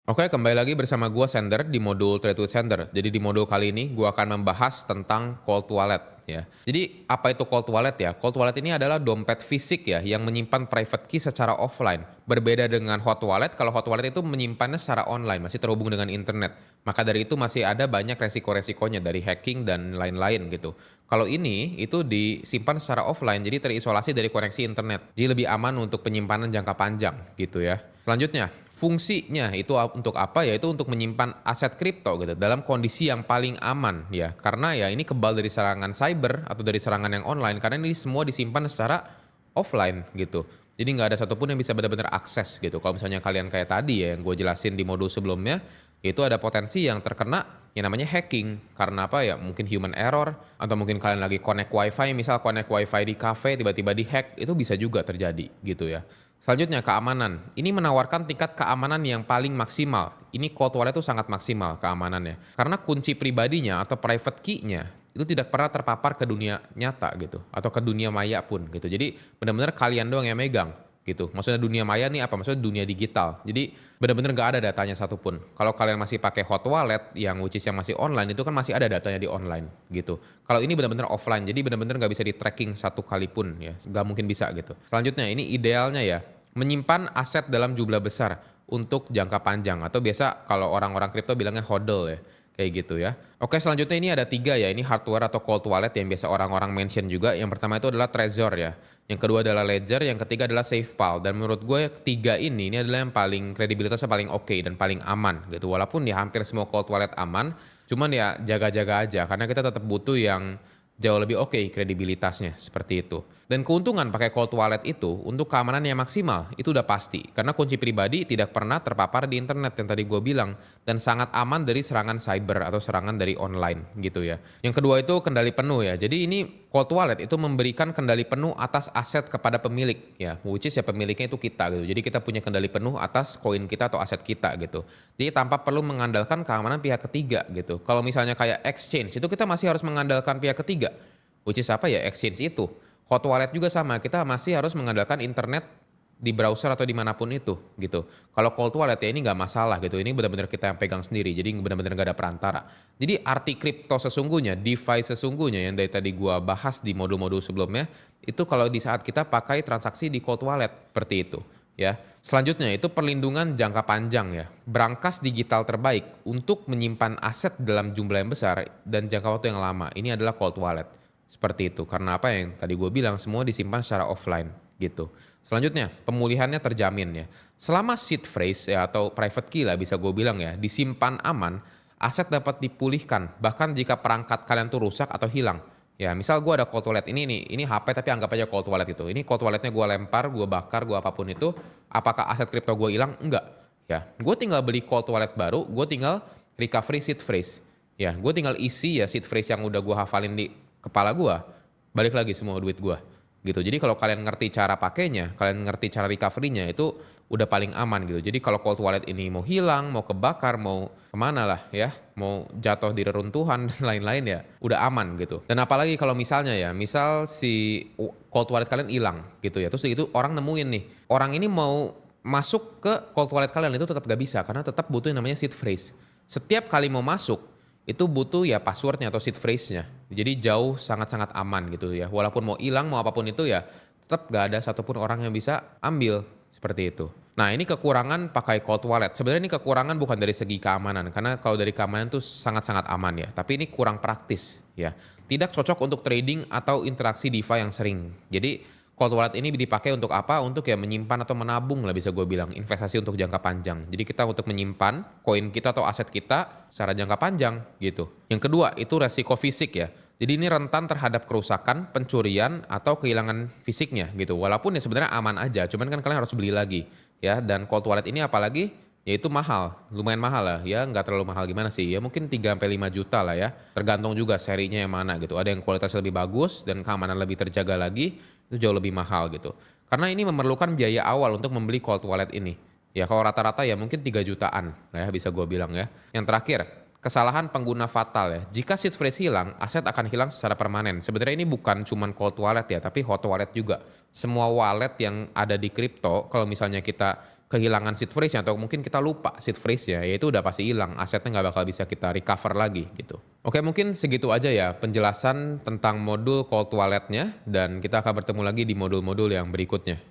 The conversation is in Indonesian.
Oke, kembali lagi bersama gua Sender di modul Trade with Sender. Jadi di modul kali ini gua akan membahas tentang cold wallet ya. Jadi apa itu cold wallet ya? Cold wallet ini adalah dompet fisik ya yang menyimpan private key secara offline. Berbeda dengan hot wallet, kalau hot wallet itu menyimpannya secara online, masih terhubung dengan internet. Maka dari itu masih ada banyak resiko-resikonya dari hacking dan lain-lain gitu. Kalau ini itu disimpan secara offline, jadi terisolasi dari koneksi internet. Jadi lebih aman untuk penyimpanan jangka panjang gitu ya. Selanjutnya, fungsinya itu untuk apa? Ya itu untuk menyimpan aset kripto gitu dalam kondisi yang paling aman ya. Karena ya ini kebal dari serangan cyber atau dari serangan yang online karena ini semua disimpan secara offline gitu. Jadi nggak ada satupun yang bisa benar-benar akses gitu. Kalau misalnya kalian kayak tadi ya yang gue jelasin di modul sebelumnya, itu ada potensi yang terkena yang namanya hacking. Karena apa ya? Mungkin human error atau mungkin kalian lagi connect wifi, misal connect wifi di cafe tiba-tiba di-hack, itu bisa juga terjadi gitu ya. Selanjutnya keamanan. Ini menawarkan tingkat keamanan yang paling maksimal. Ini cold wallet itu sangat maksimal keamanannya. Karena kunci pribadinya atau private key-nya itu tidak pernah terpapar ke dunia nyata gitu atau ke dunia maya pun gitu. Jadi benar-benar kalian doang yang megang gitu. Maksudnya dunia maya nih apa? Maksudnya dunia digital. Jadi benar-benar nggak ada datanya satupun. Kalau kalian masih pakai hot wallet yang which is yang masih online itu kan masih ada datanya di online gitu. Kalau ini benar-benar offline, jadi benar-benar nggak bisa di tracking satu kali pun ya, nggak mungkin bisa gitu. Selanjutnya ini idealnya ya menyimpan aset dalam jumlah besar untuk jangka panjang atau biasa kalau orang-orang kripto bilangnya hodl ya, kayak gitu ya. Oke, selanjutnya ini ada 3 ya, ini hardware atau cold wallet yang biasa orang-orang mention juga. Yang pertama itu adalah Trezor ya, yang kedua adalah Ledger, yang ketiga adalah SafePal. Dan menurut gue tiga ini adalah yang paling kredibilitasnya paling oke dan paling aman gitu. Walaupun ya hampir semua cold wallet aman, cuman ya jaga-jaga aja karena kita tetap butuh yang jauh lebih oke kredibilitasnya, seperti itu. Dan keuntungan pakai cold wallet itu untuk keamanan yang maksimal, itu udah pasti. Karena kunci pribadi tidak pernah terpapar di internet yang tadi gue bilang. Dan sangat aman dari serangan cyber atau serangan dari online gitu ya. Yang kedua itu kendali penuh ya. Jadi ini cold wallet itu memberikan kendali penuh atas aset kepada pemilik ya. Which is ya pemiliknya itu kita gitu. Jadi kita punya kendali penuh atas koin kita atau aset kita gitu. Jadi tanpa perlu mengandalkan keamanan pihak ketiga gitu. Kalau misalnya kayak exchange itu kita masih harus mengandalkan pihak ketiga. Which is apa ya exchange itu. Hot wallet juga sama, kita masih harus mengandalkan internet di browser atau dimanapun itu gitu. Kalau cold wallet ya ini nggak masalah gitu, ini benar-benar kita yang pegang sendiri, jadi benar-benar nggak ada perantara. Jadi arti kripto sesungguhnya, DeFi sesungguhnya yang dari tadi gua bahas di modul-modul sebelumnya, itu kalau di saat kita pakai transaksi di cold wallet, seperti itu ya. Selanjutnya itu perlindungan jangka panjang ya, berangkas digital terbaik untuk menyimpan aset dalam jumlah yang besar dan jangka waktu yang lama. Ini adalah cold wallet. Seperti itu, karena apa yang tadi gue bilang semua disimpan secara offline gitu. Selanjutnya, pemulihannya terjamin ya. Selama seed phrase ya atau private key lah bisa gue bilang ya, disimpan aman, aset dapat dipulihkan bahkan jika perangkat kalian tuh rusak atau hilang. Ya, misal gue ada cold wallet ini nih, ini HP tapi anggap aja cold wallet itu. Ini cold walletnya gue lempar, gue bakar, gue apapun itu, apakah aset kripto gue hilang? Enggak. Ya, gue tinggal beli cold wallet baru, gue tinggal recovery seed phrase. Ya, gue tinggal isi ya seed phrase yang udah gue hafalin di kepala gua, balik lagi semua duit gua, gitu. Jadi kalau kalian ngerti cara pakainya, kalian ngerti cara recovery-nya itu udah paling aman gitu. Jadi kalau cold wallet ini mau hilang, mau kebakar, mau kemana lah ya, mau jatuh di reruntuhan dan lain-lain ya, udah aman gitu. Dan apalagi kalau misalnya ya, misal si cold wallet kalian hilang gitu ya, terus itu orang nemuin nih, orang ini mau masuk ke cold wallet kalian itu tetap gak bisa karena tetap butuh yang namanya seed phrase. Setiap kali mau masuk itu butuh ya passwordnya atau seed phrase-nya. Jadi jauh sangat-sangat aman gitu ya. Walaupun mau hilang mau apapun itu ya tetap gak ada satupun orang yang bisa ambil seperti itu. Nah ini kekurangan pakai cold wallet. Sebenarnya ini kekurangan bukan dari segi keamanan. Karena kalau dari keamanan itu sangat-sangat aman ya. Tapi ini kurang praktis ya. Tidak cocok untuk trading atau interaksi DeFi yang sering. Jadi cold wallet ini dipakai untuk apa? Untuk ya menyimpan atau menabung lah bisa gue bilang. Investasi untuk jangka panjang. Jadi kita untuk menyimpan koin kita atau aset kita secara jangka panjang gitu. Yang kedua itu resiko fisik ya. Jadi ini rentan terhadap kerusakan, pencurian, atau kehilangan fisiknya gitu. Walaupun ya sebenarnya aman aja. Cuman kan kalian harus beli lagi ya. Dan cold wallet ini apalagi ya itu mahal. Lumayan mahal lah ya. Nggak terlalu mahal gimana sih. Ya mungkin 3-5 juta lah ya. Tergantung juga serinya yang mana gitu. Ada yang kualitasnya lebih bagus dan keamanan lebih terjaga lagi itu jauh lebih mahal gitu. Karena ini memerlukan biaya awal untuk membeli cold wallet ini. Ya kalau rata-rata ya mungkin 3 jutaan ya bisa gue bilang ya. Yang terakhir, kesalahan pengguna fatal ya. Jika seed phrase hilang, aset akan hilang secara permanen. Sebenarnya ini bukan cuman cold wallet ya, tapi hot wallet juga. Semua wallet yang ada di kripto, kalau misalnya kita kehilangan seed phrase atau mungkin kita lupa seed phrase-nya, ya itu udah pasti hilang, asetnya nggak bakal bisa kita recover lagi gitu. Oke, mungkin segitu aja ya penjelasan tentang modul cold wallet-nya dan kita akan bertemu lagi di modul-modul yang berikutnya.